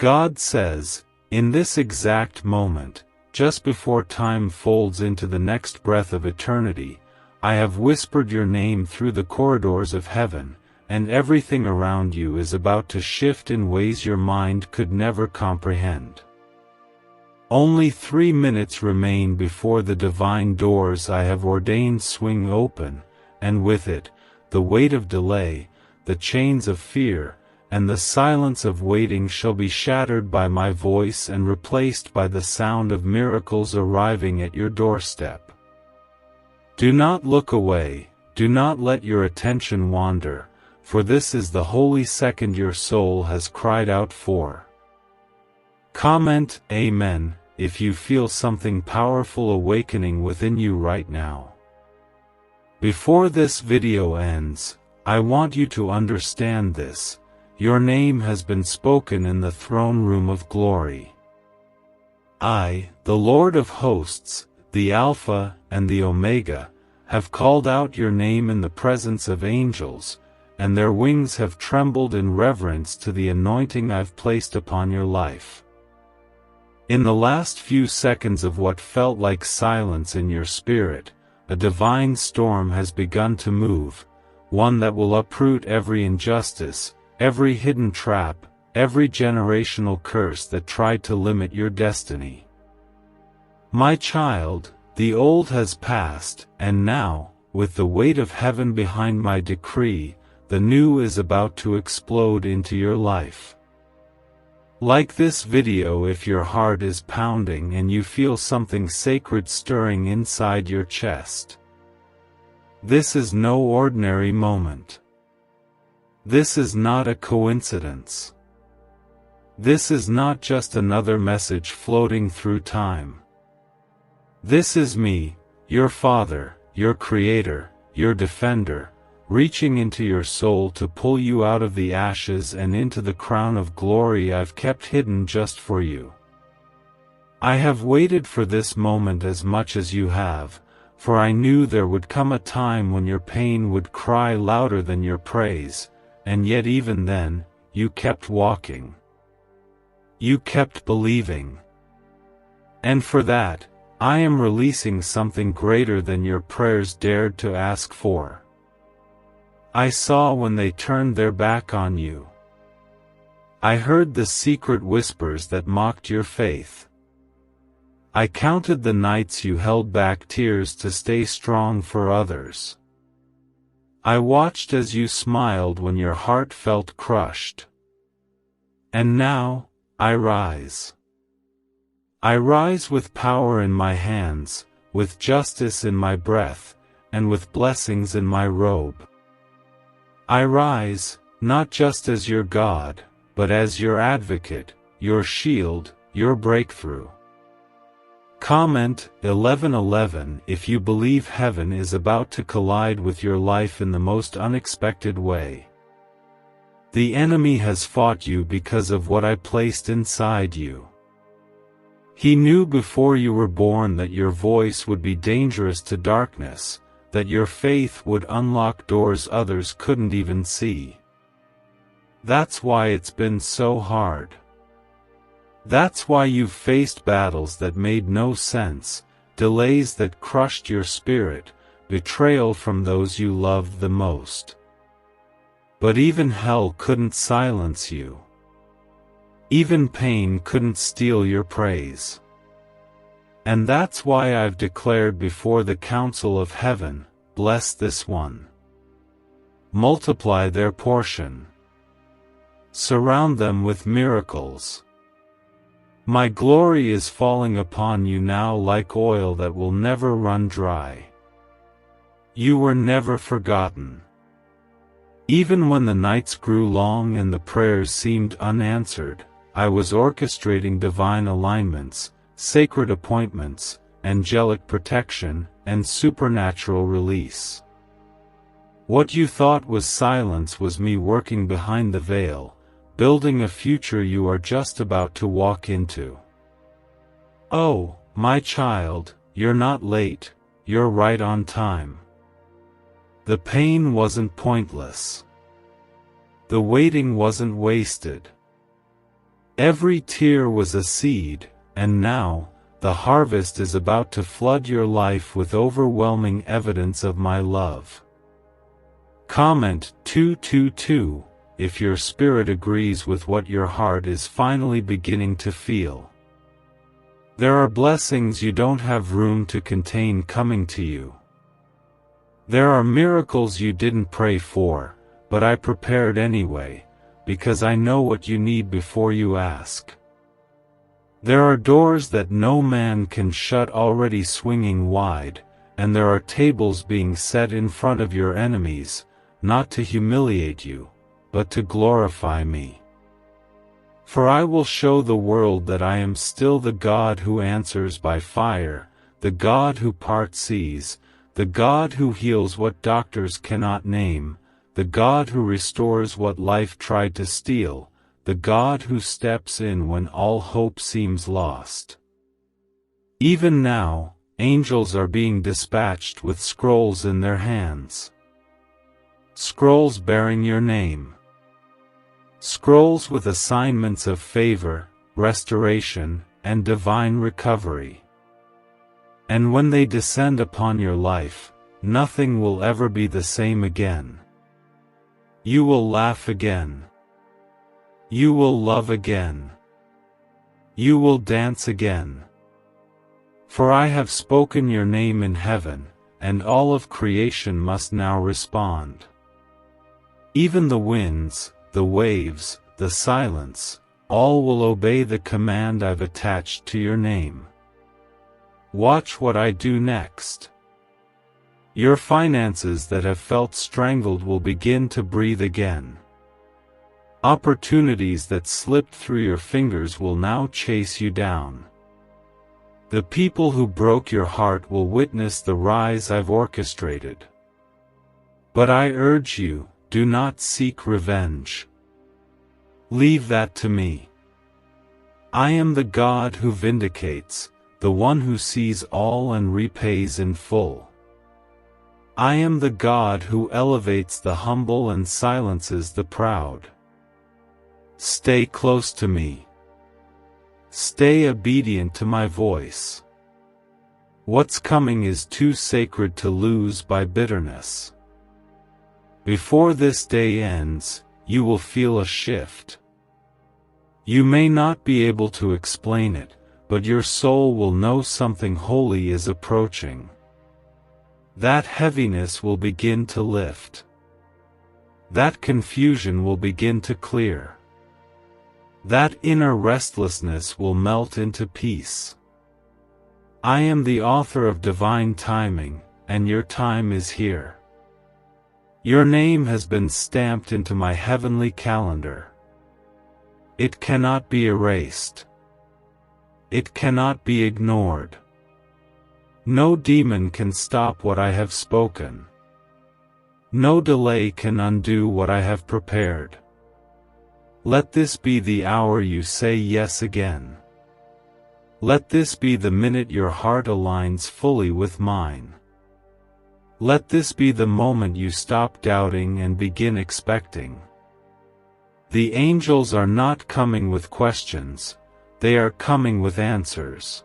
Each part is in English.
God says, in this exact moment, just before time folds into the next breath of eternity, I have whispered your name through the corridors of heaven, and everything around you is about to shift in ways your mind could never comprehend. Only 3 minutes remain before the divine doors I have ordained swing open, and with it, the weight of delay, the chains of fear, and the silence of waiting shall be shattered by my voice and replaced by the sound of miracles arriving at your doorstep. Do not look away, do not let your attention wander, for this is the holy second your soul has cried out for. Comment Amen if you feel something powerful awakening within you right now. Before this video ends, I want you to understand this. Your name has been spoken in the throne room of glory. I, the Lord of hosts, the Alpha and the Omega, have called out your name in the presence of angels, and their wings have trembled in reverence to the anointing I've placed upon your life. In the last few seconds of what felt like silence in your spirit, a divine storm has begun to move, one that will uproot every injustice, every hidden trap, every generational curse that tried to limit your destiny. My child, the old has passed, and now, with the weight of heaven behind my decree, the new is about to explode into your life. Like this video if your heart is pounding and you feel something sacred stirring inside your chest. This is no ordinary moment. This is not a coincidence. This is not just another message floating through time. This is me, your Father, your Creator, your Defender, reaching into your soul to pull you out of the ashes and into the crown of glory I've kept hidden just for you. I have waited for this moment as much as you have, for I knew there would come a time when your pain would cry louder than your praise, and yet even then, you kept walking. You kept believing. And for that, I am releasing something greater than your prayers dared to ask for. I saw when they turned their back on you. I heard the secret whispers that mocked your faith. I counted the nights you held back tears to stay strong for others. I watched as you smiled when your heart felt crushed. And now, I rise. I rise with power in my hands, with justice in my breath, and with blessings in my robe. I rise, not just as your God, but as your advocate, your shield, your breakthrough. Comment 1111 if you believe heaven is about to collide with your life in the most unexpected way. The enemy has fought you because of what I placed inside you. He knew before you were born that your voice would be dangerous to darkness, that your faith would unlock doors others couldn't even see. That's why it's been so hard. That's why you've faced battles that made no sense, delays that crushed your spirit, betrayal from those you loved the most. But even hell couldn't silence you. Even pain couldn't steal your praise. And that's why I've declared before the council of heaven, bless this one. Multiply their portion. Surround them with miracles. My glory is falling upon you now like oil that will never run dry. You were never forgotten. Even when the nights grew long and the prayers seemed unanswered, I was orchestrating divine alignments, sacred appointments, angelic protection, and supernatural release. What you thought was silence was me working behind the veil, building a future you are just about to walk into. Oh, my child, you're not late, you're right on time. The pain wasn't pointless. The waiting wasn't wasted. Every tear was a seed, and now, the harvest is about to flood your life with overwhelming evidence of my love. Comment 222 if your spirit agrees with what your heart is finally beginning to feel. There are blessings you don't have room to contain coming to you. There are miracles you didn't pray for, but I prepared anyway, because I know what you need before you ask. There are doors that no man can shut already swinging wide, and there are tables being set in front of your enemies, not to humiliate you, but to glorify me. For I will show the world that I am still the God who answers by fire, the God who parts seas, the God who heals what doctors cannot name, the God who restores what life tried to steal, the God who steps in when all hope seems lost. Even now, angels are being dispatched with scrolls in their hands. Scrolls bearing your name. Scrolls with assignments of favor, restoration, and divine recovery. And when they descend upon your life, nothing will ever be the same again. You will laugh again. You will love again. You will dance again. For I have spoken your name in heaven, and all of creation must now respond. Even the winds, the waves, the silence, all will obey the command I've attached to your name. Watch what I do next. Your finances that have felt strangled will begin to breathe again. Opportunities that slipped through your fingers will now chase you down. The people who broke your heart will witness the rise I've orchestrated. But I urge you, do not seek revenge. Leave that to me. I am the God who vindicates, the one who sees all and repays in full. I am the God who elevates the humble and silences the proud. Stay close to me. Stay obedient to my voice. What's coming is too sacred to lose by bitterness. Before this day ends, you will feel a shift. You may not be able to explain it, but your soul will know something holy is approaching. That heaviness will begin to lift. That confusion will begin to clear. That inner restlessness will melt into peace. I am the author of divine timing, and your time is here. Your name has been stamped into my heavenly calendar. It cannot be erased. It cannot be ignored. No demon can stop what I have spoken. No delay can undo what I have prepared. Let this be the hour you say yes again. Let this be the minute your heart aligns fully with mine. Let this be the moment you stop doubting and begin expecting. The angels are not coming with questions, they are coming with answers.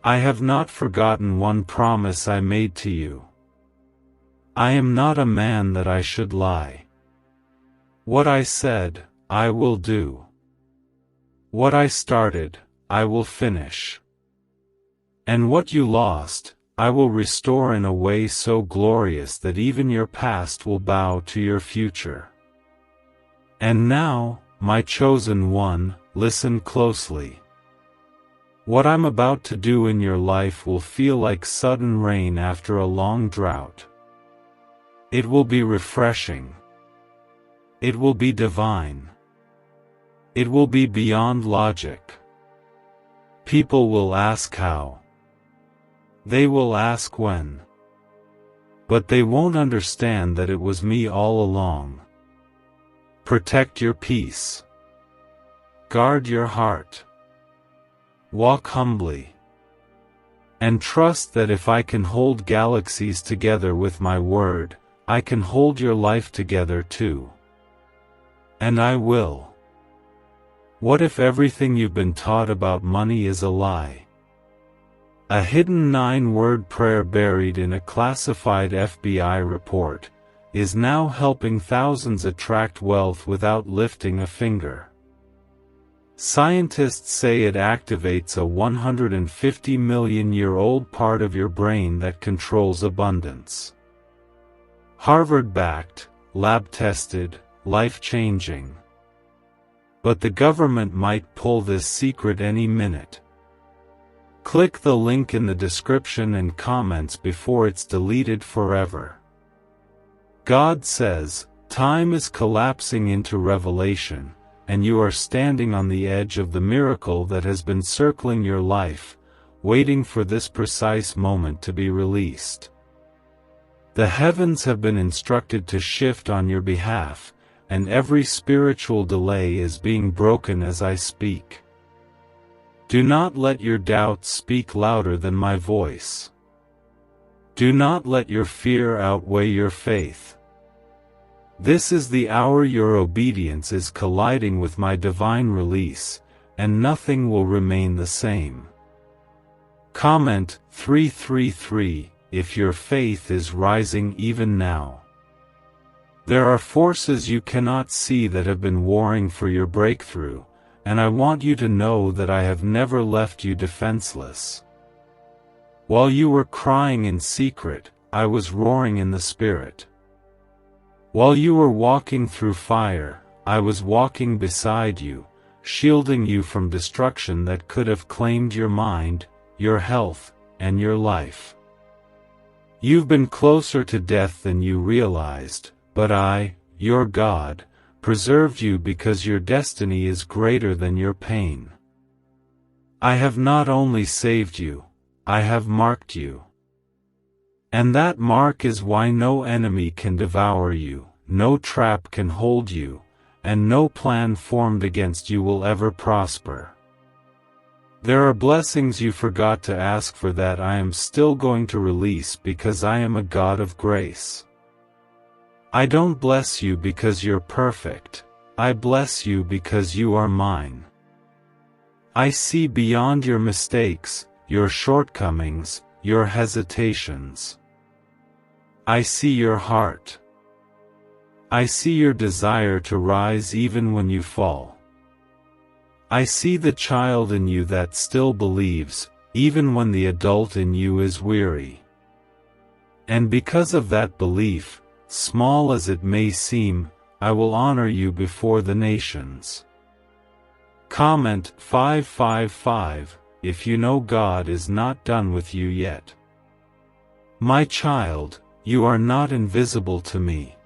I have not forgotten one promise I made to you. I am not a man that I should lie. What I said, I will do. What I started, I will finish. And what you lost, I will restore in a way so glorious that even your past will bow to your future. And now, my chosen one, listen closely. What I'm about to do in your life will feel like sudden rain after a long drought. It will be refreshing. It will be divine. It will be beyond logic. People will ask how. They will ask when. But they won't understand that it was me all along. Protect your peace. Guard your heart. Walk humbly. And trust that if I can hold galaxies together with my word, I can hold your life together too. And I will. What if everything you've been taught about money is a lie? A hidden 9-word prayer buried in a classified FBI report is now helping thousands attract wealth without lifting a finger. Scientists say it activates a 150-million-year-old part of your brain that controls abundance. Harvard-backed, lab-tested, life-changing. But the government might pull this secret any minute. Click the link in the description and comments before it's deleted forever. God says, time is collapsing into revelation, and you are standing on the edge of the miracle that has been circling your life, waiting for this precise moment to be released. The heavens have been instructed to shift on your behalf, and every spiritual delay is being broken as I speak. Do not let your doubts speak louder than my voice. Do not let your fear outweigh your faith. This is the hour your obedience is colliding with my divine release, and nothing will remain the same. Comment 333 if your faith is rising even now. There are forces you cannot see that have been warring for your breakthrough, and I want you to know that I have never left you defenseless. While you were crying in secret, I was roaring in the Spirit. While you were walking through fire, I was walking beside you, shielding you from destruction that could have claimed your mind, your health, and your life. You've been closer to death than you realized, but I, your God, preserved you because your destiny is greater than your pain. I have not only saved you, I have marked you. And that mark is why no enemy can devour you, no trap can hold you, and no plan formed against you will ever prosper. There are blessings you forgot to ask for that I am still going to release because I am a God of grace. I don't bless you because you're perfect, I bless you because you are mine. I see beyond your mistakes, your shortcomings, your hesitations. I see your heart. I see your desire to rise even when you fall. I see the child in you that still believes, even when the adult in you is weary. And because of that belief, small as it may seem, I will honor you before the nations. Comment 555 if you know God is not done with you yet. My child, you are not invisible to me.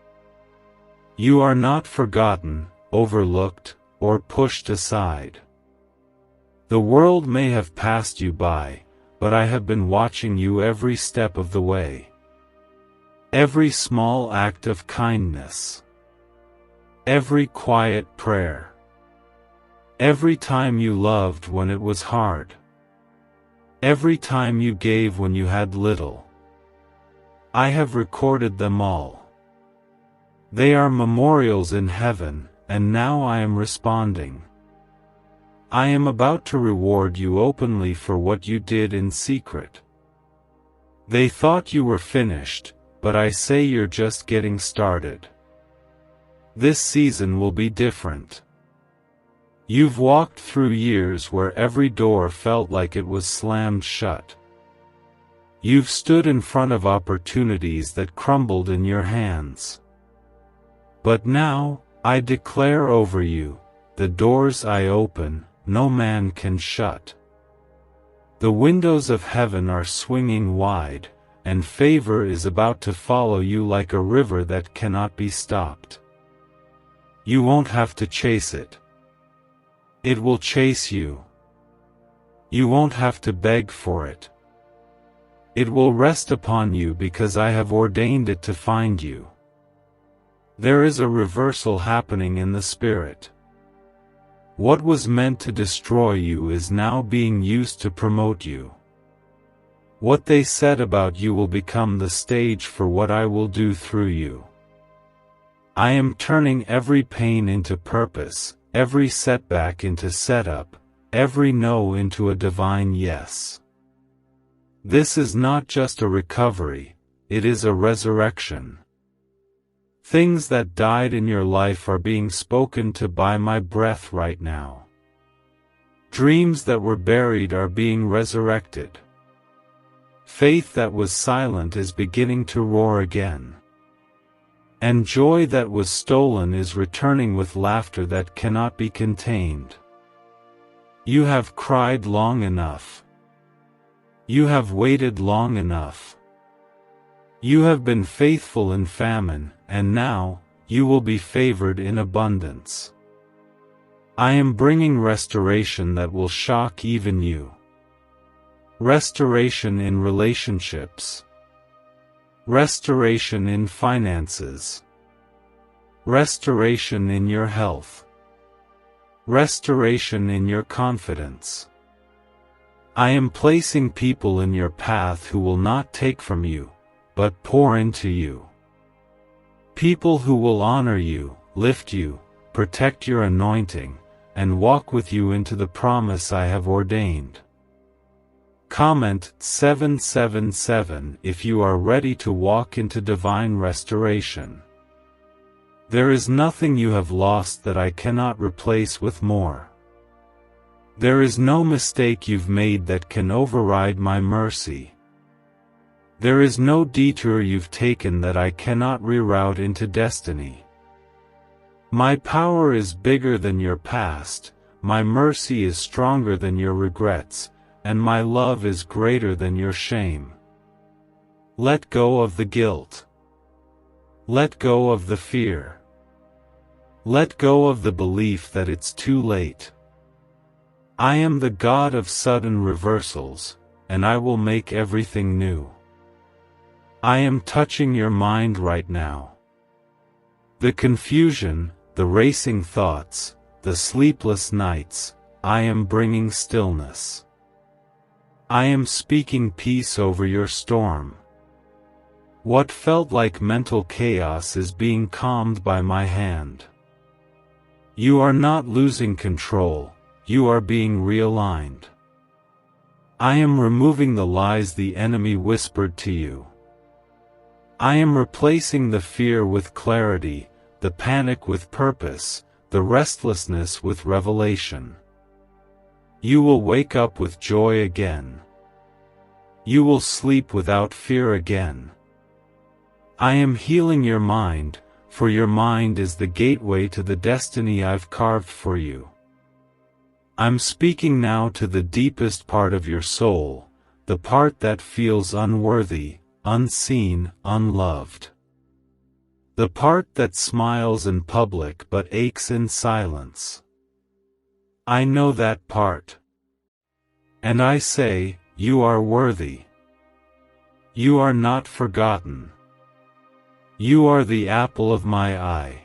You are not forgotten, overlooked, or pushed aside. The world may have passed you by, but I have been watching you every step of the way. Every small act of kindness. Every quiet prayer. Every time you loved when it was hard. Every time you gave when you had little. I have recorded them all. They are memorials in heaven, and now I am responding. I am about to reward you openly for what you did in secret. They thought you were finished, but I say you're just getting started. This season will be different. You've walked through years where every door felt like it was slammed shut. You've stood in front of opportunities that crumbled in your hands. But now, I declare over you, the doors I open, no man can shut. The windows of heaven are swinging wide, and favor is about to follow you like a river that cannot be stopped. You won't have to chase it. It will chase you. You won't have to beg for it. It will rest upon you because I have ordained it to find you. There is a reversal happening in the Spirit. What was meant to destroy you is now being used to promote you. What they said about you will become the stage for what I will do through you. I am turning every pain into purpose, every setback into setup, every no into a divine yes. This is not just a recovery, it is a resurrection. Things that died in your life are being spoken to by my breath right now. Dreams that were buried are being resurrected. Faith that was silent is beginning to roar again. And joy that was stolen is returning with laughter that cannot be contained. You have cried long enough. You have waited long enough. You have been faithful in famine, and now, you will be favored in abundance. I am bringing restoration that will shock even you. Restoration in relationships. Restoration in finances. Restoration in your health. Restoration in your confidence. I am placing people in your path who will not take from you, but pour into you. People who will honor you, lift you, protect your anointing, and walk with you into the promise I have ordained. Comment 777 if you are ready to walk into divine restoration. There is nothing you have lost that I cannot replace with more. There is no mistake you've made that can override my mercy. There is no detour you've taken that I cannot reroute into destiny. My power is bigger than your past, my mercy is stronger than your regrets, and my love is greater than your shame. Let go of the guilt. Let go of the fear. Let go of the belief that it's too late. I am the God of sudden reversals, and I will make everything new. I am touching your mind right now. The confusion, the racing thoughts, the sleepless nights, I am bringing stillness. I am speaking peace over your storm. What felt like mental chaos is being calmed by my hand. You are not losing control, you are being realigned. I am removing the lies the enemy whispered to you. I am replacing the fear with clarity, the panic with purpose, the restlessness with revelation. You will wake up with joy again. You will sleep without fear again. I am healing your mind, for your mind is the gateway to the destiny I've carved for you. I'm speaking now to the deepest part of your soul, the part that feels unworthy, unseen, unloved. The part that smiles in public but aches in silence. I know that part. And I say, you are worthy. You are not forgotten. You are the apple of my eye.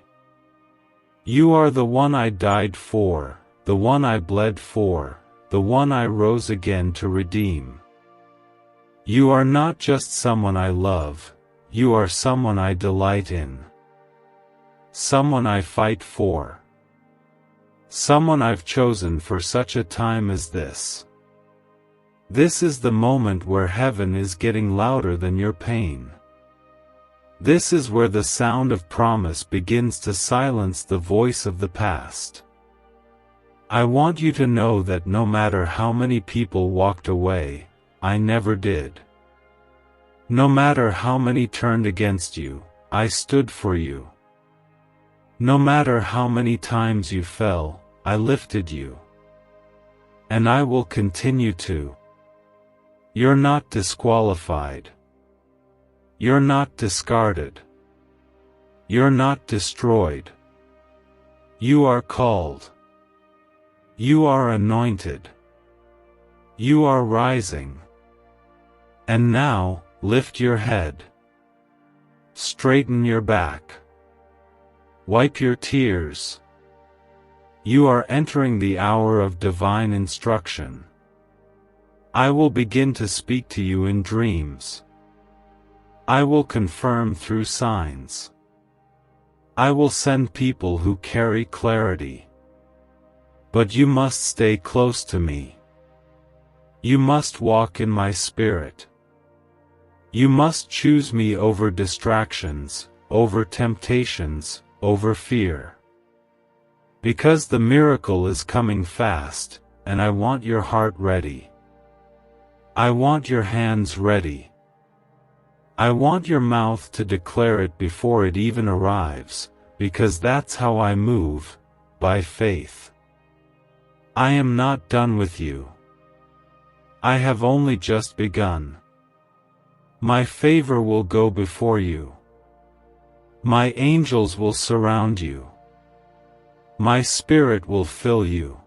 You are the one I died for, the one I bled for, the one I rose again to redeem. You are not just someone I love, you are someone I delight in. Someone I fight for. Someone I've chosen for such a time as this. This is the moment where heaven is getting louder than your pain. This is where the sound of promise begins to silence the voice of the past. I want you to know that no matter how many people walked away, I never did. No matter how many turned against you, I stood for you. No matter how many times you fell, I lifted you. And I will continue to. You're not disqualified. You're not discarded. You're not destroyed. You are called. You are anointed. You are rising. And now, lift your head. Straighten your back. Wipe your tears. You are entering the hour of divine instruction. I will begin to speak to you in dreams. I will confirm through signs. I will send people who carry clarity. But you must stay close to me. You must walk in my spirit. You must choose me over distractions, over temptations, over fear. Because the miracle is coming fast, and I want your heart ready. I want your hands ready. I want your mouth to declare it before it even arrives, because that's how I move, by faith. I am not done with you. I have only just begun. My favor will go before you. My angels will surround you. My spirit will fill you.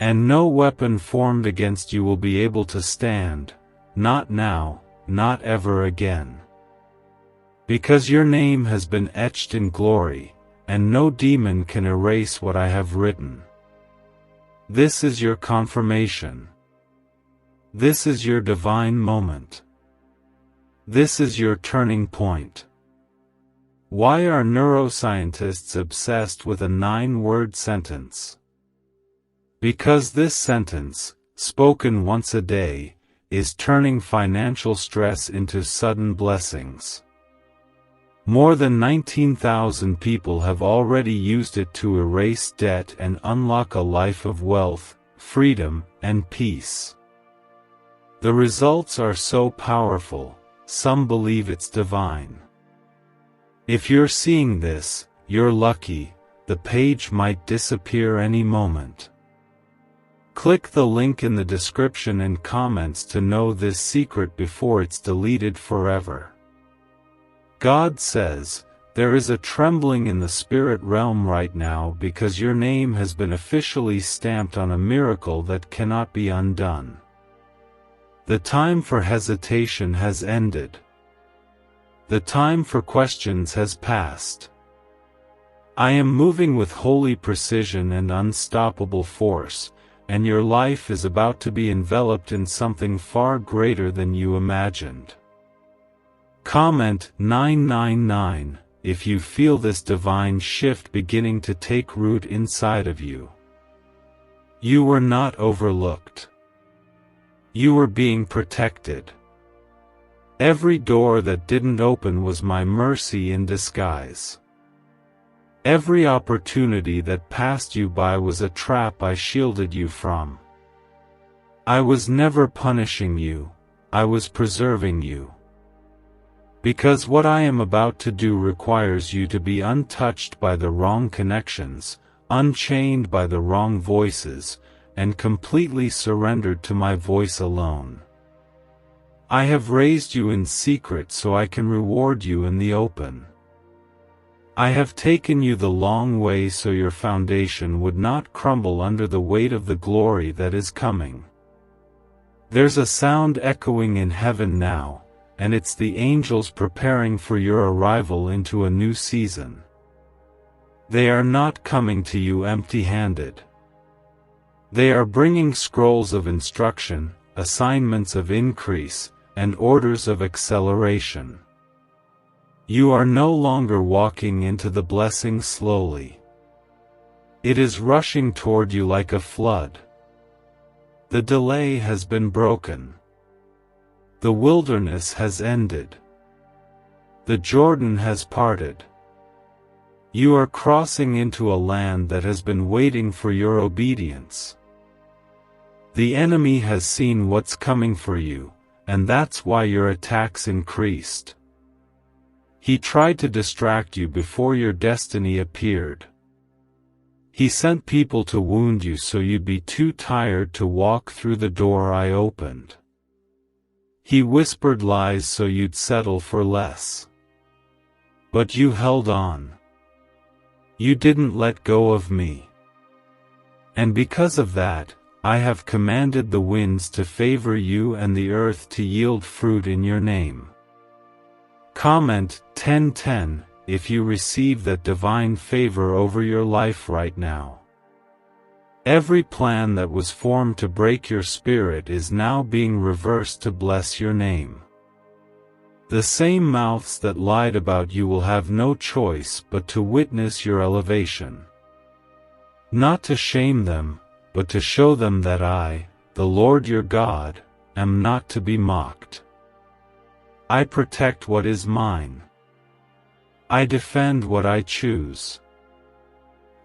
And no weapon formed against you will be able to stand, not now, not ever again. Because your name has been etched in glory, and no demon can erase what I have written. This is your confirmation. This is your divine moment. This is your turning point. Why are neuroscientists obsessed with a 9-word sentence? Because this sentence, spoken once a day, is turning financial stress into sudden blessings. More than 19,000 people have already used it to erase debt and unlock a life of wealth, freedom, and peace. The results are so powerful, some believe it's divine. If you're seeing this, you're lucky, the page might disappear any moment. Click the link in the description and comments to know this secret before it's deleted forever. God says, there is a trembling in the spirit realm right now because your name has been officially stamped on a miracle that cannot be undone. The time for hesitation has ended. The time for questions has passed. I am moving with holy precision and unstoppable force, and your life is about to be enveloped in something far greater than you imagined. Comment 999 if you feel this divine shift beginning to take root inside of you. You were not overlooked. You were being protected. Every door that didn't open was my mercy in disguise. Every opportunity that passed you by was a trap I shielded you from. I was never punishing you, I was preserving you. Because what I am about to do requires you to be untouched by the wrong connections, unchained by the wrong voices, and completely surrendered to my voice alone. I have raised you in secret so I can reward you in the open. I have taken you the long way so your foundation would not crumble under the weight of the glory that is coming. There's a sound echoing in heaven now, and it's the angels preparing for your arrival into a new season. They are not coming to you empty-handed. They are bringing scrolls of instruction, assignments of increase, and orders of acceleration. You are no longer walking into the blessing slowly. It is rushing toward you like a flood. The delay has been broken. The wilderness has ended. The Jordan has parted. You are crossing into a land that has been waiting for your obedience. The enemy has seen what's coming for you, and that's why your attacks increased. He tried to distract you before your destiny appeared. He sent people to wound you so you'd be too tired to walk through the door I opened. He whispered lies so you'd settle for less. But you held on. You didn't let go of me. And because of that, I have commanded the winds to favor you and the earth to yield fruit in your name. Comment 1010 if you receive that divine favor over your life right now. Every plan that was formed to break your spirit is now being reversed to bless your name. The same mouths that lied about you will have no choice but to witness your elevation. not to shame them, but to show them that I, the Lord your God, am not to be mocked. I protect what is mine. I defend what I choose.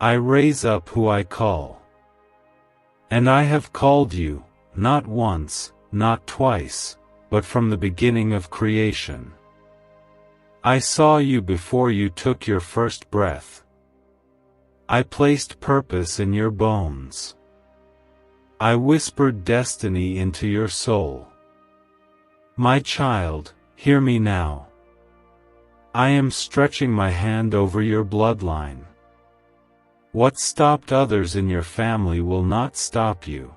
I raise up who I call. And I have called you, not once, not twice, but from the beginning of creation. I saw you before you took your first breath. I placed purpose in your bones. I whispered destiny into your soul. My child, hear me now. I am stretching my hand over your bloodline. What stopped others in your family will not stop you.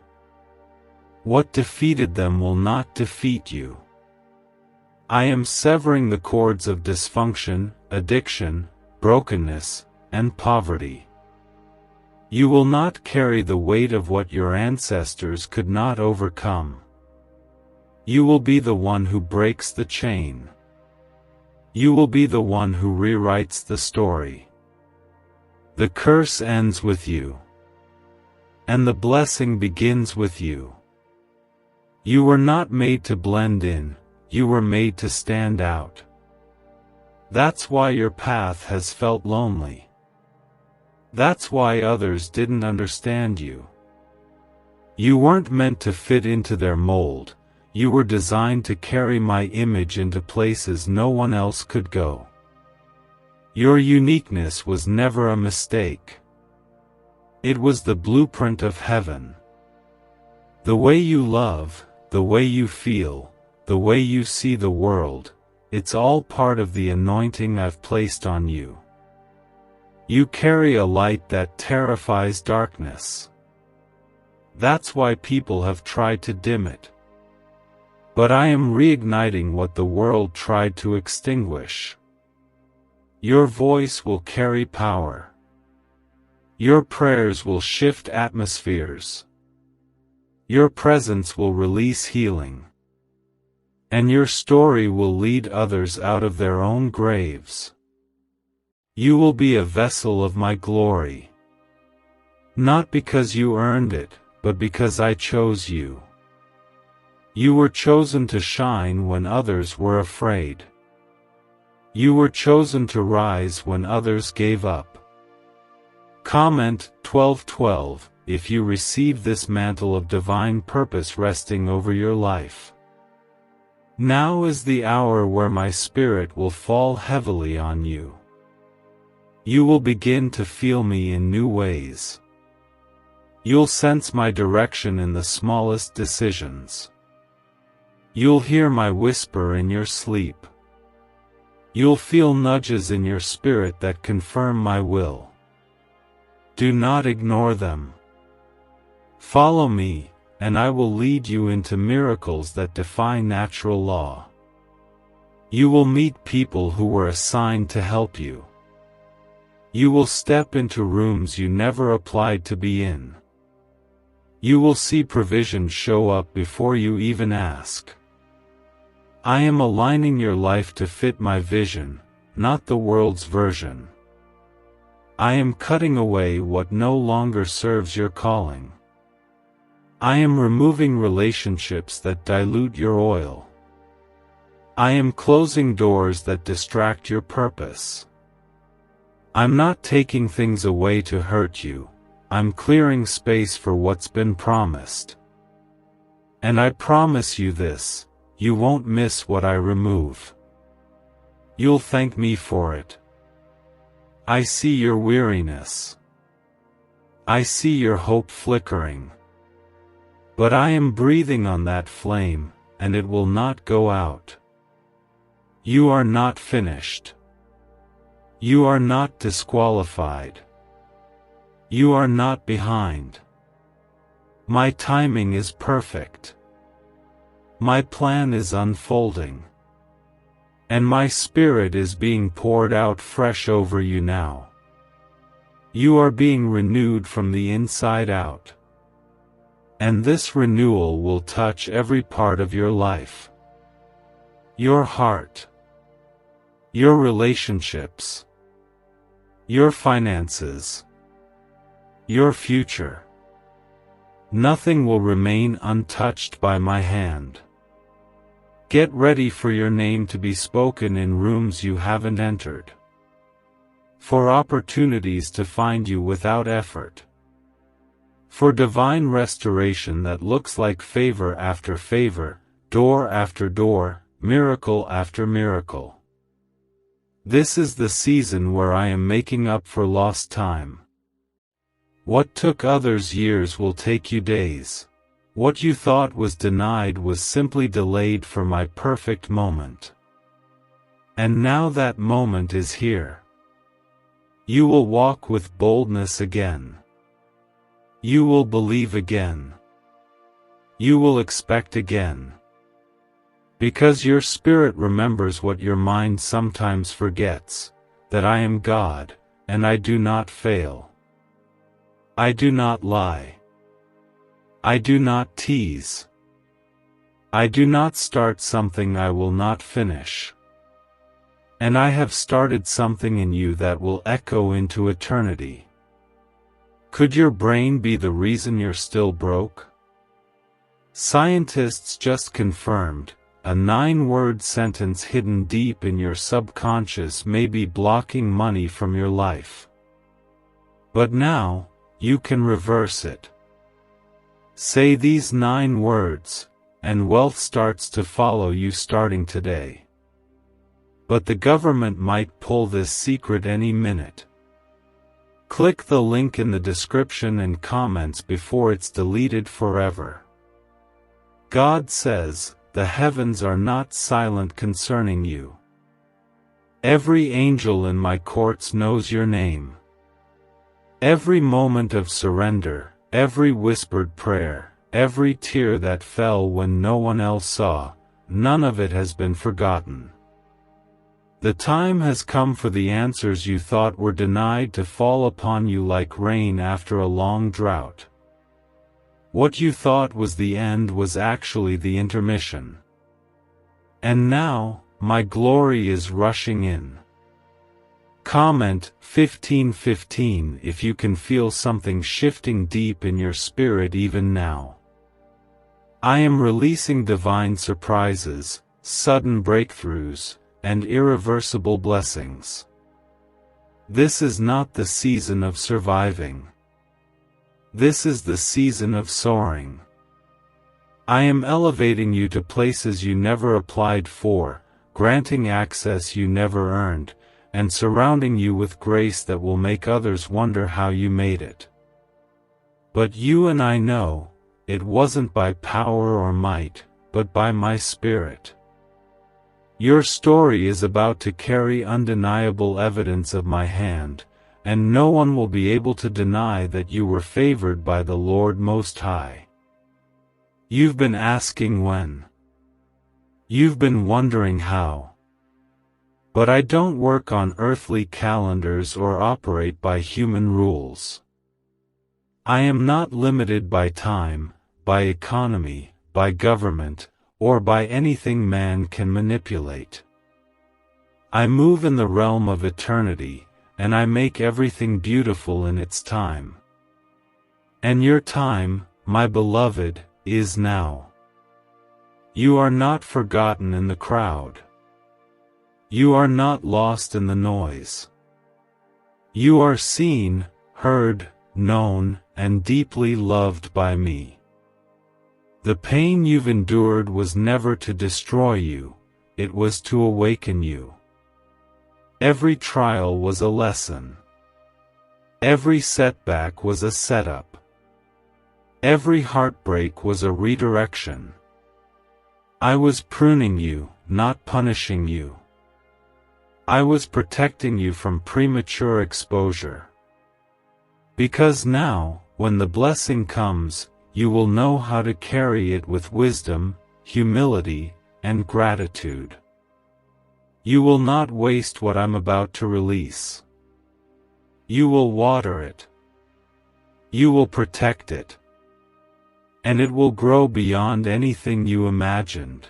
What defeated them will not defeat you. I am severing the cords of dysfunction, addiction, brokenness, and poverty. You will not carry the weight of what your ancestors could not overcome. You will be the one who breaks the chain. You will be the one who rewrites the story. The curse ends with you. And the blessing begins with you. You were not made to blend in, you were made to stand out. That's why your path has felt lonely. That's why others didn't understand you. You weren't meant to fit into their mold, you were designed to carry my image into places no one else could go. Your uniqueness was never a mistake. It was the blueprint of heaven. The way you love, the way you feel, the way you see the world, it's all part of the anointing I've placed on you. You carry a light that terrifies darkness. That's why people have tried to dim it. But I am reigniting what the world tried to extinguish. Your voice will carry power. Your prayers will shift atmospheres. Your presence will release healing. And your story will lead others out of their own graves. You will be a vessel of my glory. Not because you earned it, but because I chose you. You were chosen to shine when others were afraid. You were chosen to rise when others gave up. Comment 12:12 if you receive this mantle of divine purpose resting over your life. Now is the hour where my spirit will fall heavily on you. You will begin to feel me in new ways. You'll sense my direction in the smallest decisions. You'll hear my whisper in your sleep. You'll feel nudges in your spirit that confirm my will. Do not ignore them. Follow me, and I will lead you into miracles that defy natural law. You will meet people who were assigned to help you. You will step into rooms you never applied to be in. You will see provision show up before you even ask. I am aligning your life to fit my vision, not the world's version. I am cutting away what no longer serves your calling. I am removing relationships that dilute your oil. I am closing doors that distract your purpose. I'm not taking things away to hurt you, I'm clearing space for what's been promised. And I promise you this, you won't miss what I remove. You'll thank me for it. I see your weariness. I see your hope flickering. But I am breathing on that flame, and it will not go out. You are not finished. You are not disqualified. You are not behind. My timing is perfect. My plan is unfolding. And my spirit is being poured out fresh over you now. You are being renewed from the inside out. And this renewal will touch every part of your life. Your heart. Your relationships. Your finances. your future. Nothing will remain untouched by my hand. Get ready for your name to be spoken in rooms you haven't entered. For opportunities to find you without effort. For divine restoration that looks like favor after favor, door after door, miracle after miracle. This is the season where I am making up for lost time. What took others years will take you days. What you thought was denied was simply delayed for my perfect moment. And now that moment is here. You will walk with boldness again. You will believe again. You will expect again. Because your spirit remembers what your mind sometimes forgets, that I am God, and I do not fail. I do not lie. I do not tease. I do not start something I will not finish. And I have started something in you that will echo into eternity. Could your brain be the reason you're still broke? Scientists just confirmed, a 9-word sentence hidden deep in your subconscious may be blocking money from your life. But now, you can reverse it. Say these 9 words, and wealth starts to follow you starting today. But the government might pull this secret any minute. Click the link in the description and comments before it's deleted forever. God says, the heavens are not silent concerning you. Every angel in my courts knows your name. Every moment of surrender, every whispered prayer, every tear that fell when no one else saw, none of it has been forgotten. The time has come for the answers you thought were denied to fall upon you like rain after a long drought. What you thought was the end was actually the intermission. And now, my glory is rushing in. Comment 1515 if you can feel something shifting deep in your spirit even now. I am releasing divine surprises, sudden breakthroughs, and irreversible blessings. This is not the season of surviving. This is the season of soaring. I am elevating you to places you never applied for, granting access you never earned, and surrounding you with grace that will make others wonder how you made it. But you and I know, it wasn't by power or might, but by my Spirit. Your story is about to carry undeniable evidence of my hand, and no one will be able to deny that you were favored by the Lord Most High. You've been asking when. You've been wondering how. But I don't work on earthly calendars or operate by human rules. I am not limited by time, by economy, by government, or by anything man can manipulate. I move in the realm of eternity, and I make everything beautiful in its time. And your time, my beloved, is now. You are not forgotten in the crowd. You are not lost in the noise. You are seen, heard, known, and deeply loved by me. The pain you've endured was never to destroy you, it was to awaken you. Every trial was a lesson. Every setback was a setup. Every heartbreak was a redirection. I was pruning you, not punishing you. I was protecting you from premature exposure. Because now, when the blessing comes, you will know how to carry it with wisdom, humility, and gratitude. You will not waste what I'm about to release. You will water it. You will protect it. And it will grow beyond anything you imagined.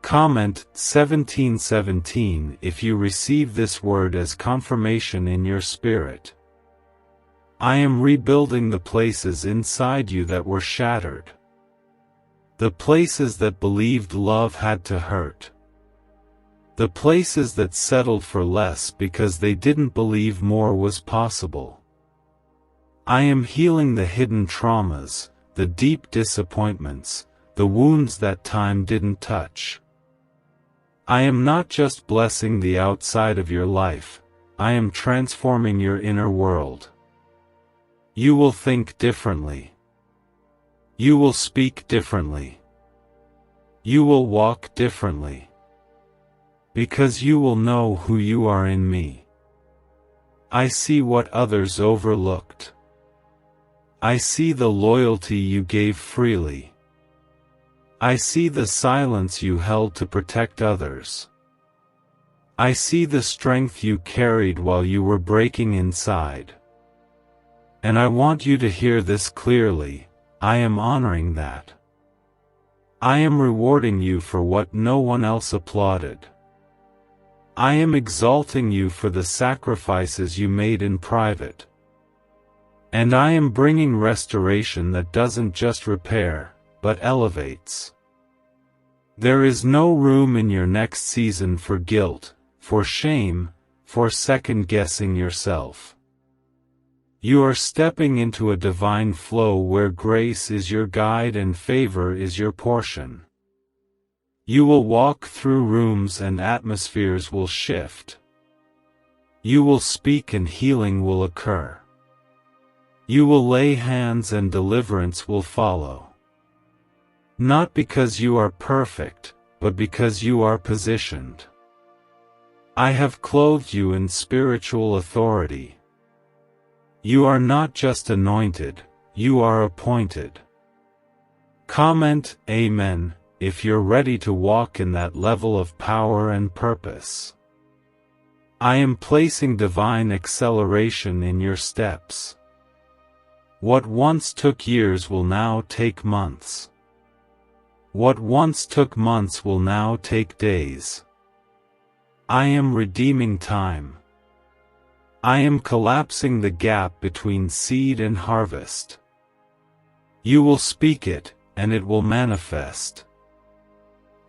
Comment 1717 if you receive this word as confirmation in your spirit. I am rebuilding the places inside you that were shattered. The places that believed love had to hurt. The places that settled for less because they didn't believe more was possible. I am healing the hidden traumas, the deep disappointments, the wounds that time didn't touch. I am not just blessing the outside of your life, I am transforming your inner world. You will think differently. You will speak differently. You will walk differently. Because you will know who you are in me. I see what others overlooked. I see the loyalty you gave freely. I see the silence you held to protect others. I see the strength you carried while you were breaking inside. And I want you to hear this clearly, I am honoring that. I am rewarding you for what no one else applauded. I am exalting you for the sacrifices you made in private. And I am bringing restoration that doesn't just repair, but elevates. There is no room in your next season for guilt, for shame, for second-guessing yourself. You are stepping into a divine flow where grace is your guide and favor is your portion. You will walk through rooms and atmospheres will shift. You will speak and healing will occur. You will lay hands and deliverance will follow. Not because you are perfect, but because you are positioned. I have clothed you in spiritual authority. You are not just anointed, you are appointed. Comment Amen if you're ready to walk in that level of power and purpose. I am placing divine acceleration in your steps. What once took years will now take months. What once took months will now take days. I am redeeming time. I am collapsing the gap between seed and harvest. You will speak it, and it will manifest.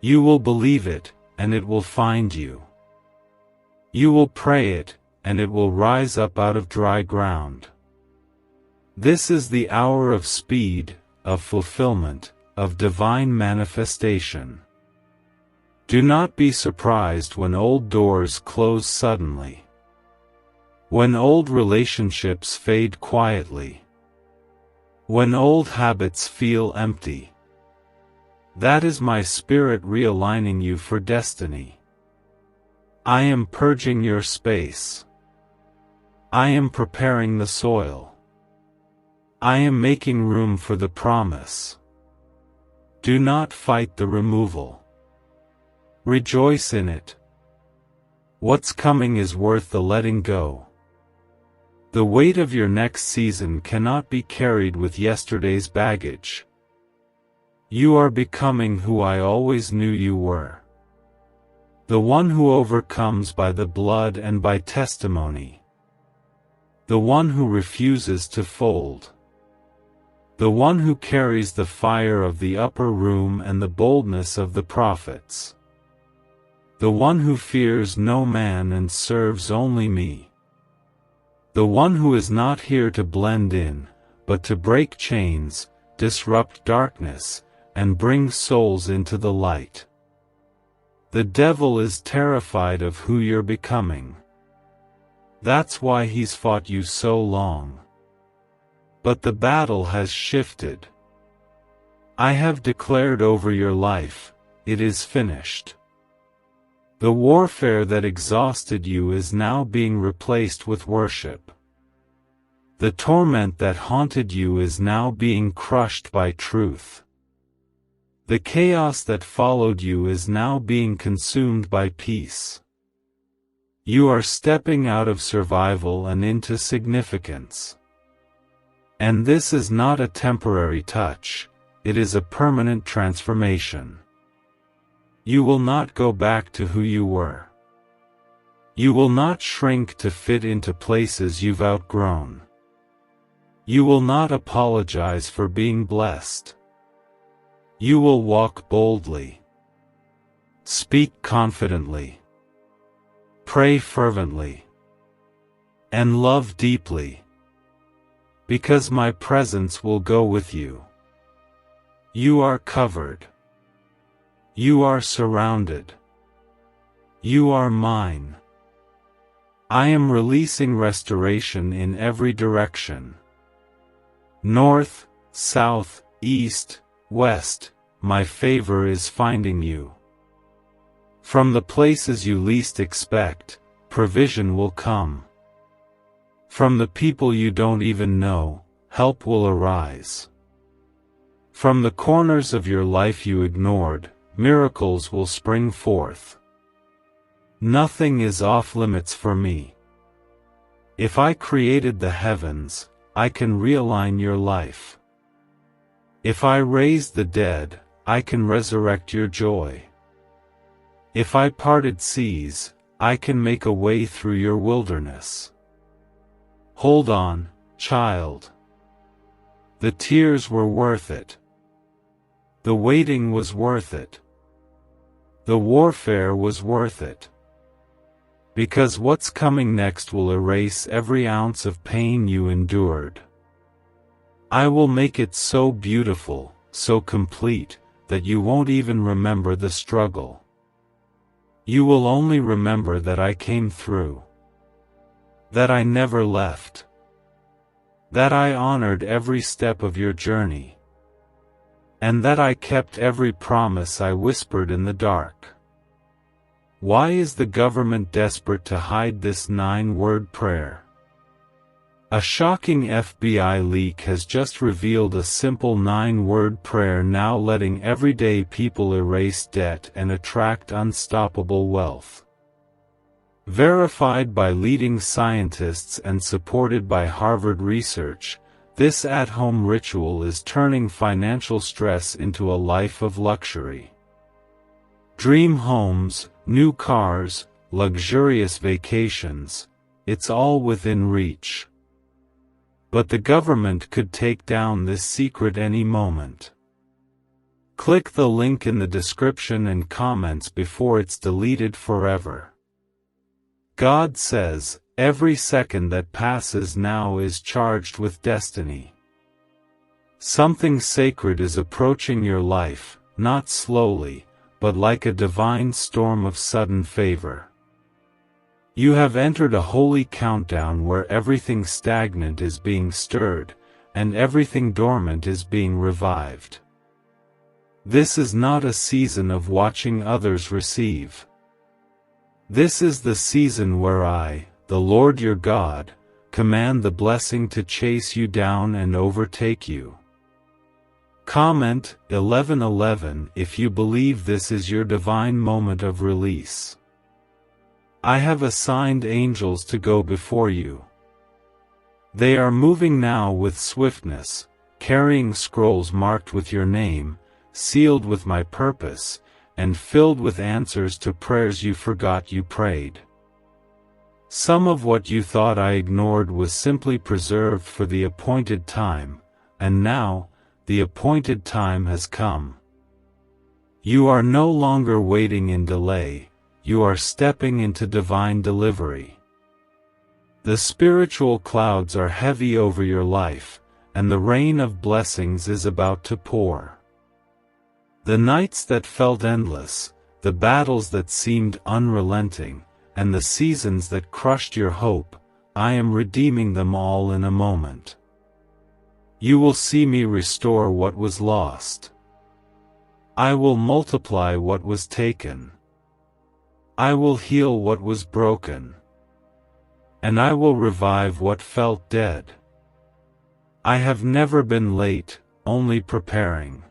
You will believe it, and it will find you. You will pray it, and it will rise up out of dry ground. This is the hour of speed, of fulfillment, of divine manifestation. Do not be surprised when old doors close suddenly. When old relationships fade quietly. When old habits feel empty. That is my spirit realigning you for destiny. I am purging your space. I am preparing the soil. I am making room for the promise. Do not fight the removal. Rejoice in it. What's coming is worth the letting go. The weight of your next season cannot be carried with yesterday's baggage. You are becoming who I always knew you were. The one who overcomes by the blood and by testimony. The one who refuses to fold. The one who carries the fire of the upper room and the boldness of the prophets. The one who fears no man and serves only me. The one who is not here to blend in, but to break chains, disrupt darkness, and bring souls into the light. The devil is terrified of who you're becoming. That's why he's fought you so long. But the battle has shifted. I have declared over your life, it is finished. The warfare that exhausted you is now being replaced with worship. The torment that haunted you is now being crushed by truth. The chaos that followed you is now being consumed by peace. You are stepping out of survival and into significance. And this is not a temporary touch, it is a permanent transformation. You will not go back to who you were. You will not shrink to fit into places you've outgrown. You will not apologize for being blessed. You will walk boldly. Speak confidently. Pray fervently. And love deeply. Because my presence will go with you. You are covered. You are surrounded. You are mine. I am releasing restoration in every direction. North, south, east, west, my favor is finding you. From the places you least expect, provision will come. From the people you don't even know, help will arise. From the corners of your life you ignored, miracles will spring forth. Nothing is off limits for me. If I created the heavens, I can realign your life. If I raised the dead, I can resurrect your joy. If I parted seas, I can make a way through your wilderness. Hold on, child. The tears were worth it. The waiting was worth it. The warfare was worth it. Because what's coming next will erase every ounce of pain you endured. I will make it so beautiful, so complete, that you won't even remember the struggle. You will only remember that I came through. That I never left. That I honored every step of your journey. And that I kept every promise I whispered in the dark. Why is the government desperate to hide this 9-word prayer? A shocking FBI leak has just revealed a simple 9-word prayer now letting everyday people erase debt and attract unstoppable wealth. Verified by leading scientists and supported by Harvard research, this at-home ritual is turning financial stress into a life of luxury. Dream homes, new cars, luxurious vacations, it's all within reach. But the government could take down this secret any moment. Click the link in the description and comments before it's deleted forever. God says, every second that passes now is charged with destiny. Something sacred is approaching your life, not slowly, but like a divine storm of sudden favor. You have entered a holy countdown where everything stagnant is being stirred, and everything dormant is being revived. This is not a season of watching others receive. This is the season where I, the Lord your God, command the blessing to chase you down and overtake you. Comment 11:11 if you believe this is your divine moment of release. I have assigned angels to go before you. They are moving now with swiftness, carrying scrolls marked with your name, sealed with my purpose, and filled with answers to prayers you forgot you prayed. Some of what you thought I ignored was simply preserved for the appointed time, and now, the appointed time has come. You are no longer waiting in delay, you are stepping into divine delivery. The spiritual clouds are heavy over your life, and the rain of blessings is about to pour. The nights that felt endless, the battles that seemed unrelenting, and the seasons that crushed your hope, I am redeeming them all in a moment. You will see me restore what was lost. I will multiply what was taken. I will heal what was broken. And I will revive what felt dead. I have never been late, only preparing.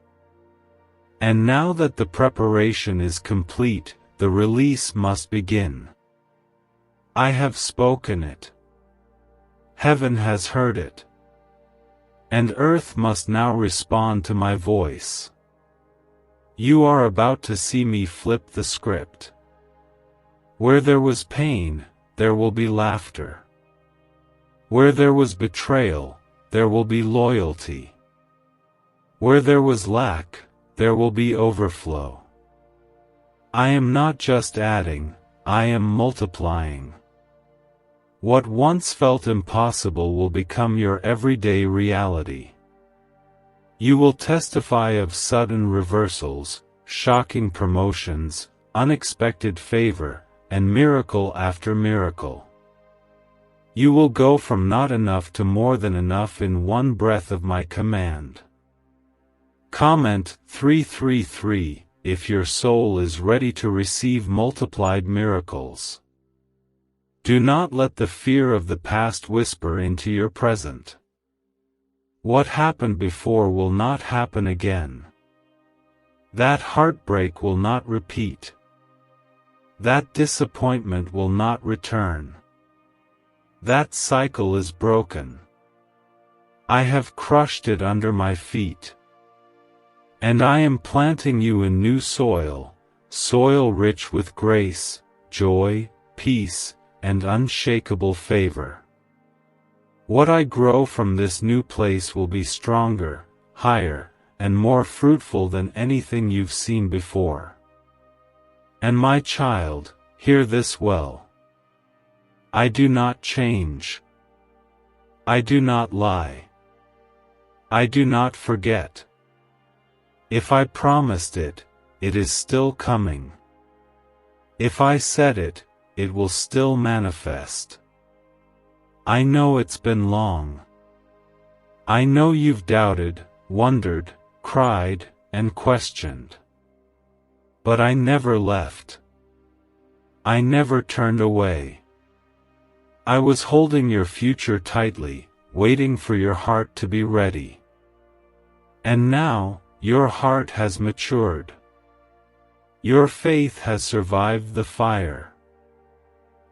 And now that the preparation is complete, the release must begin. I have spoken it. Heaven has heard it. And earth must now respond to my voice. You are about to see me flip the script. Where there was pain, there will be laughter. Where there was betrayal, there will be loyalty. Where there was lack, there will be overflow. I am not just adding, I am multiplying. What once felt impossible will become your everyday reality. You will testify of sudden reversals, shocking promotions, unexpected favor, and miracle after miracle. You will go from not enough to more than enough in one breath of my command. Comment 333 if your soul is ready to receive multiplied miracles. Do not let the fear of the past whisper into your present. What happened before will not happen again. That heartbreak will not repeat. That disappointment will not return. That cycle is broken. I have crushed it under my feet. And I am planting you in new soil, soil rich with grace, joy, peace, and unshakable favor. What I grow from this new place will be stronger, higher, and more fruitful than anything you've seen before. And my child, hear this well. I do not change. I do not lie. I do not forget. If I promised it, it is still coming. If I said it, it will still manifest. I know it's been long. I know you've doubted, wondered, cried, and questioned. But I never left. I never turned away. I was holding your future tightly, waiting for your heart to be ready. And now, your heart has matured. Your faith has survived the fire.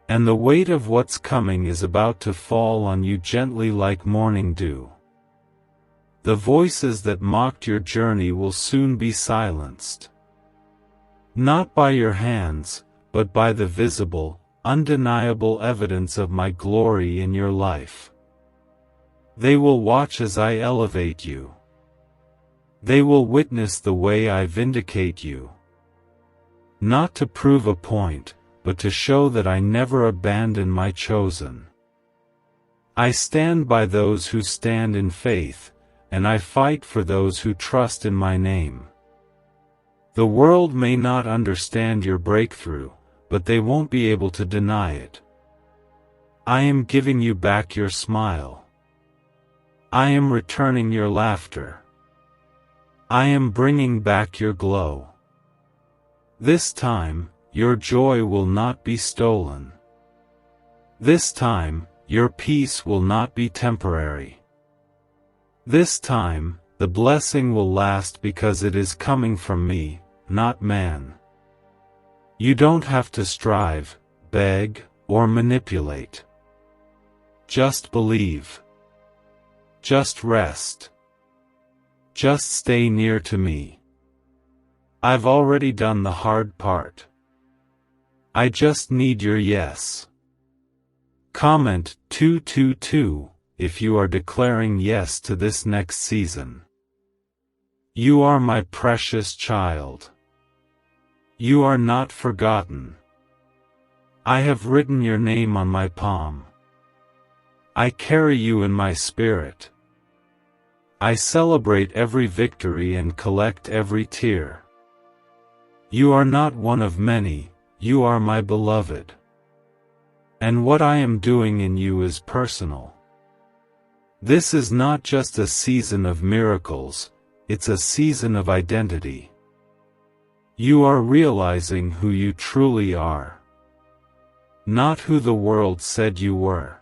And the weight of what's coming is about to fall on you gently like morning dew. The voices that mocked your journey will soon be silenced. Not by your hands, but by the visible, undeniable evidence of my glory in your life. They will watch as I elevate you. They will witness the way I vindicate you. Not to prove a point, but to show that I never abandon my chosen. I stand by those who stand in faith, and I fight for those who trust in my name. The world may not understand your breakthrough, but they won't be able to deny it. I am giving you back your smile. I am returning your laughter. I am bringing back your glow. This time, your joy will not be stolen. This time, your peace will not be temporary. This time, the blessing will last because it is coming from me, not man. You don't have to strive, beg, or manipulate. Just believe. Just rest. Just stay near to me. I've already done the hard part. I just need your yes. Comment 222 if you are declaring yes to this next season. You are my precious child. You are not forgotten. I have written your name on my palm. I carry you in my spirit. I celebrate every victory and collect every tear. You are not one of many, you are my beloved. And what I am doing in you is personal. This is not just a season of miracles, it's a season of identity. You are realizing who you truly are. Not who the world said you were.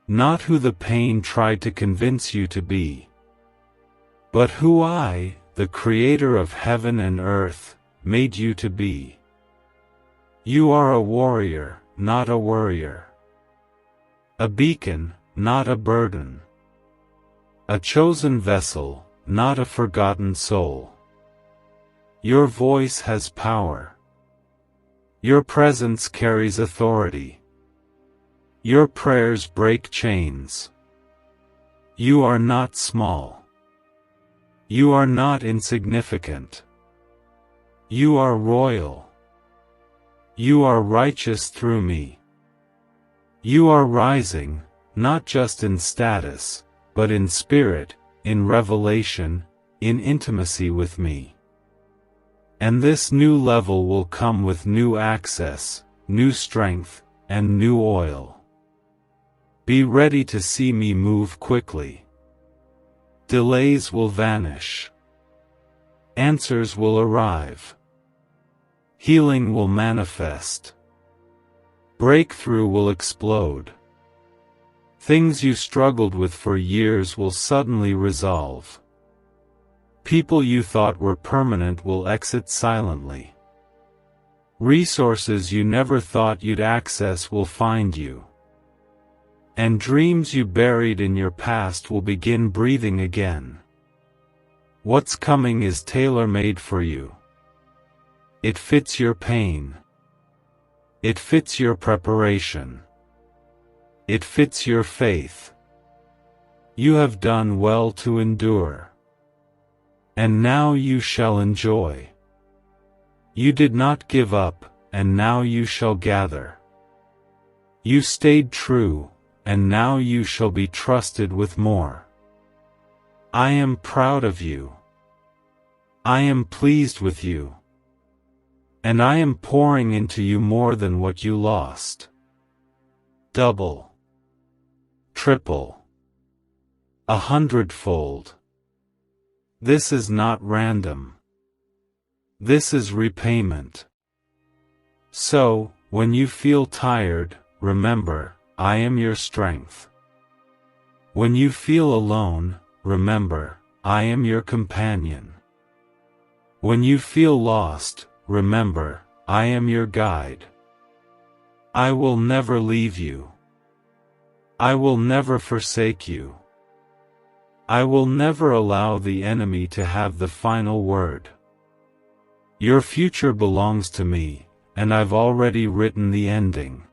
Not who the pain tried to convince you to be. But who I, the Creator of heaven and earth, made you to be. You are a warrior, not a worrier. A beacon, not a burden. A chosen vessel, not a forgotten soul. Your voice has power. Your presence carries authority. Your prayers break chains. You are not small. You are not insignificant. You are royal. You are righteous through me. You are rising, not just in status, but in spirit, in revelation, in intimacy with me. And this new level will come with new access, new strength, and new oil. Be ready to see me move quickly. Delays will vanish. Answers will arrive. Healing will manifest. Breakthrough will explode. Things you struggled with for years will suddenly resolve. People you thought were permanent will exit silently. Resources you never thought you'd access will find you. And dreams you buried in your past will begin breathing again. What's coming is tailor-made for you. It fits your pain. It fits your preparation. It fits your faith. You have done well to endure. And now you shall enjoy. You did not give up, and now you shall gather. You stayed true, and now you shall be trusted with more. I am proud of you. I am pleased with you. And I am pouring into you more than what you lost. Double. Triple. 100-fold. This is not random. This is repayment. So, when you feel tired, remember, I am your strength. When you feel alone, remember, I am your companion. When you feel lost, remember, I am your guide. I will never leave you. I will never forsake you. I will never allow the enemy to have the final word. Your future belongs to me, and I've already written the ending.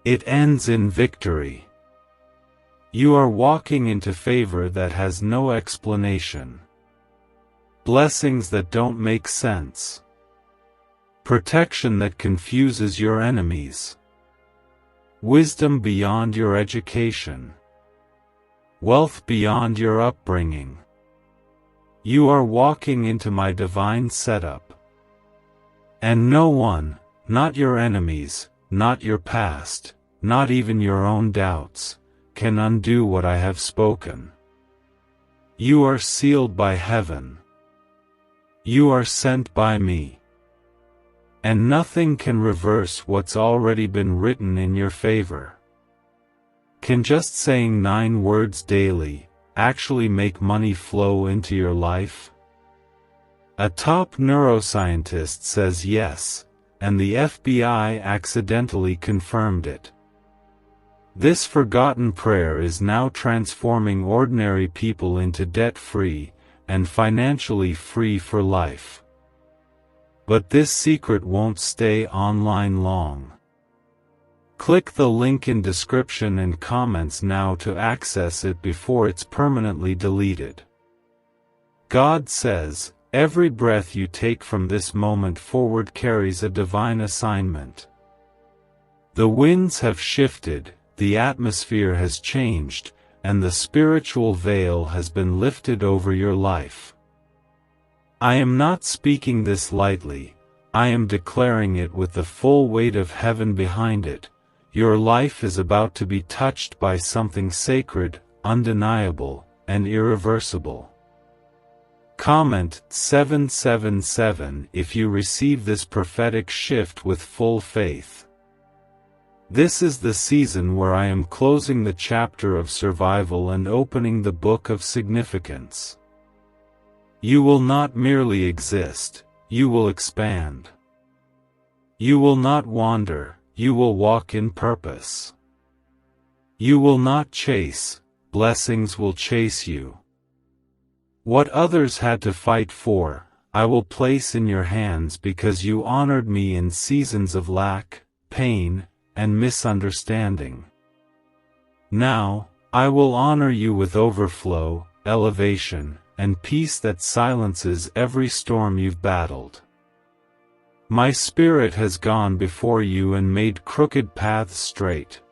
It ends in victory. You are walking into favor that has no explanation. Blessings that don't make sense. Protection that confuses your enemies. Wisdom beyond your education. Wealth beyond your upbringing. You are walking into my divine setup. And no one, not your enemies, not your past, not even your own doubts, can undo what I have spoken. You are sealed by heaven. You are sent by me. And nothing can reverse what's already been written in your favor. Can just saying 9 words daily actually make money flow into your life? A top neuroscientist says yes, and the FBI accidentally confirmed it. This forgotten prayer is now transforming ordinary people into debt-free and financially free for life. But this secret won't stay online long. Click the link in description and comments now to access it before it's permanently deleted. God says, every breath you take from this moment forward carries a divine assignment. The winds have shifted, the atmosphere has changed, and the spiritual veil has been lifted over your life. I am not speaking this lightly, I am declaring it with the full weight of heaven behind it. Your life is about to be touched by something sacred, undeniable, and irreversible. Comment 777 if you receive this prophetic shift with full faith. This is the season where I am closing the chapter of survival and opening the book of significance. You will not merely exist, you will expand. You will not wander, you will walk in purpose. You will not chase, blessings will chase you. What others had to fight for, I will place in your hands because you honored me in seasons of lack, pain, and misunderstanding. Now, I will honor you with overflow, elevation, and peace that silences every storm you've battled. My Spirit has gone before you and made crooked paths straight.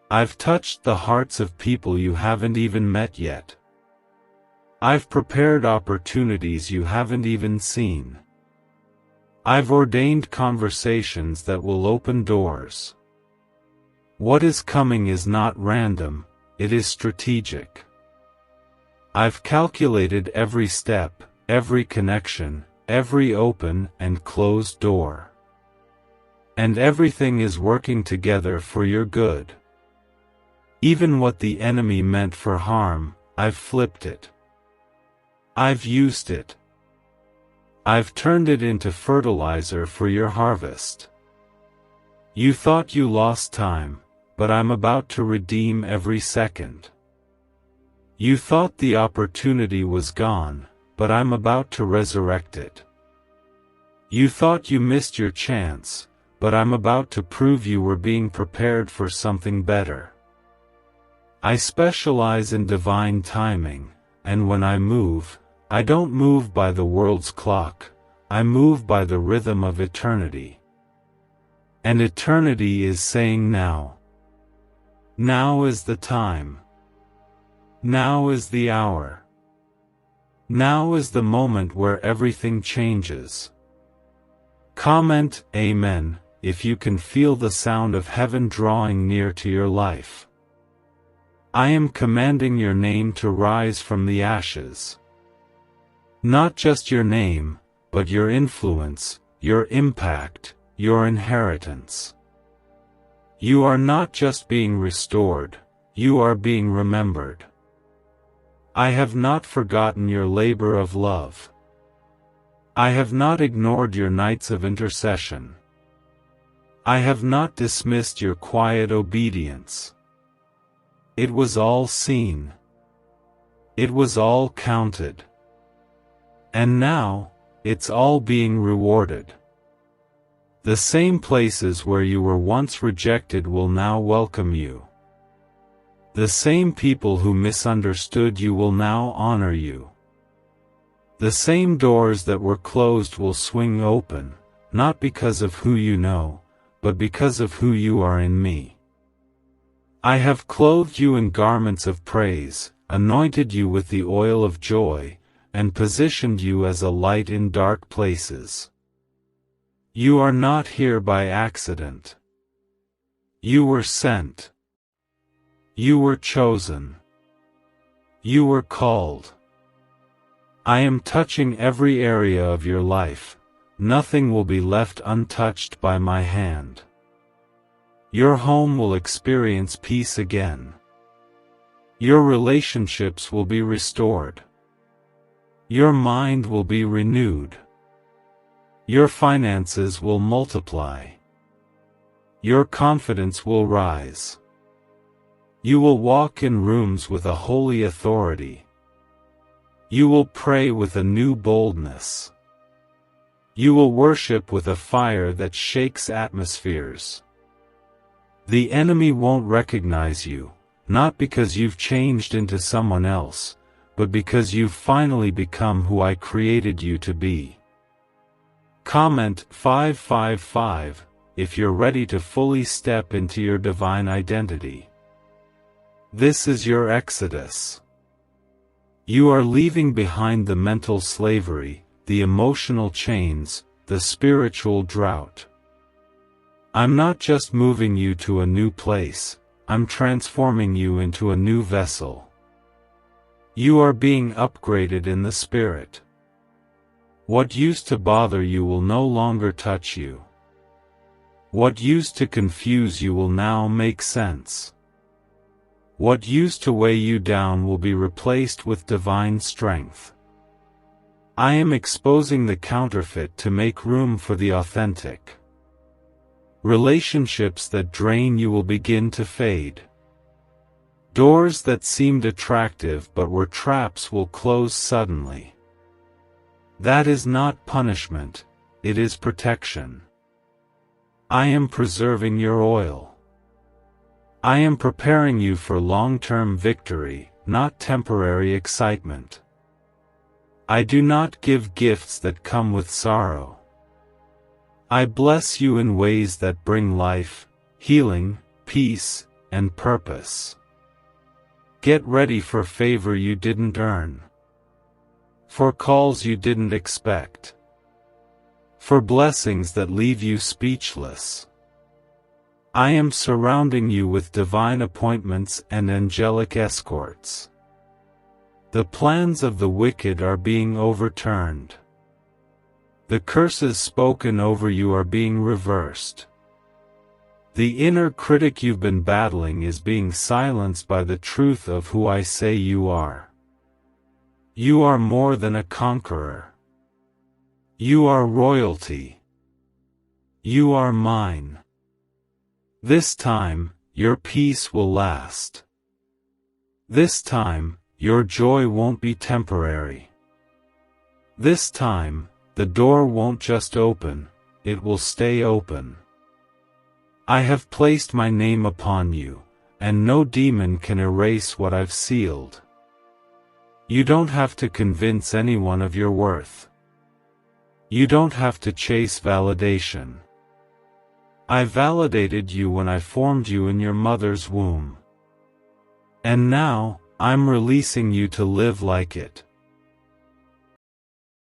I've touched the hearts of people you haven't even met yet. I've prepared opportunities you haven't even seen. I've ordained conversations that will open doors. What is coming is not random, it is strategic. I've calculated every step, every connection, every open and closed door. And everything is working together for your good. Even what the enemy meant for harm, I've flipped it. I've used it. I've turned it into fertilizer for your harvest. You thought you lost time, but I'm about to redeem every second. You thought the opportunity was gone, but I'm about to resurrect it. You thought you missed your chance, but I'm about to prove you were being prepared for something better. I specialize in divine timing, and when I move, I don't move by the world's clock, I move by the rhythm of eternity. And eternity is saying now. Now is the time. Now is the hour. Now is the moment where everything changes. Comment Amen if you can feel the sound of heaven drawing near to your life. I am commanding your name to rise from the ashes. Not just your name, but your influence, your impact, your inheritance. You are not just being restored, you are being remembered. I have not forgotten your labor of love. I have not ignored your nights of intercession. I have not dismissed your quiet obedience. It was all seen. It was all counted. And now, it's all being rewarded. The same places where you were once rejected will now welcome you. The same people who misunderstood you will now honor you. The same doors that were closed will swing open, not because of who you know, but because of who you are in me. I have clothed you in garments of praise, anointed you with the oil of joy, and positioned you as a light in dark places. You are not here by accident. You were sent. You were chosen. You were called. I am touching every area of your life. Nothing will be left untouched by my hand. Your home will experience peace again. Your relationships will be restored. Your mind will be renewed. Your finances will multiply. Your confidence will rise. You will walk in rooms with a holy authority. You will pray with a new boldness. You will worship with a fire that shakes atmospheres. The enemy won't recognize you, not because you've changed into someone else, but because you've finally become who I created you to be. Comment 555 if you're ready to fully step into your divine identity. This is your exodus. You are leaving behind the mental slavery, the emotional chains, the spiritual drought. I'm not just moving you to a new place, I'm transforming you into a new vessel. You are being upgraded in the spirit. What used to bother you will no longer touch you. What used to confuse you will now make sense. What used to weigh you down will be replaced with divine strength. I am exposing the counterfeit to make room for the authentic. Relationships that drain you will begin to fade. Doors that seemed attractive but were traps will close suddenly. That is not punishment, it is protection. I am preserving your oil. I am preparing you for long-term victory, not temporary excitement. I do not give gifts that come with sorrow. I bless you in ways that bring life, healing, peace, and purpose. Get ready for favor you didn't earn. For calls you didn't expect. For blessings that leave you speechless. I am surrounding you with divine appointments and angelic escorts. The plans of the wicked are being overturned. The curses spoken over you are being reversed. The inner critic you've been battling is being silenced by the truth of who I say you are. You are more than a conqueror. You are royalty. You are mine. This time, your peace will last. This time, your joy won't be temporary. This time, the door won't just open, it will stay open. I have placed my name upon you, and no demon can erase what I've sealed. You don't have to convince anyone of your worth. You don't have to chase validation. I validated you when I formed you in your mother's womb. And now, I'm releasing you to live like it.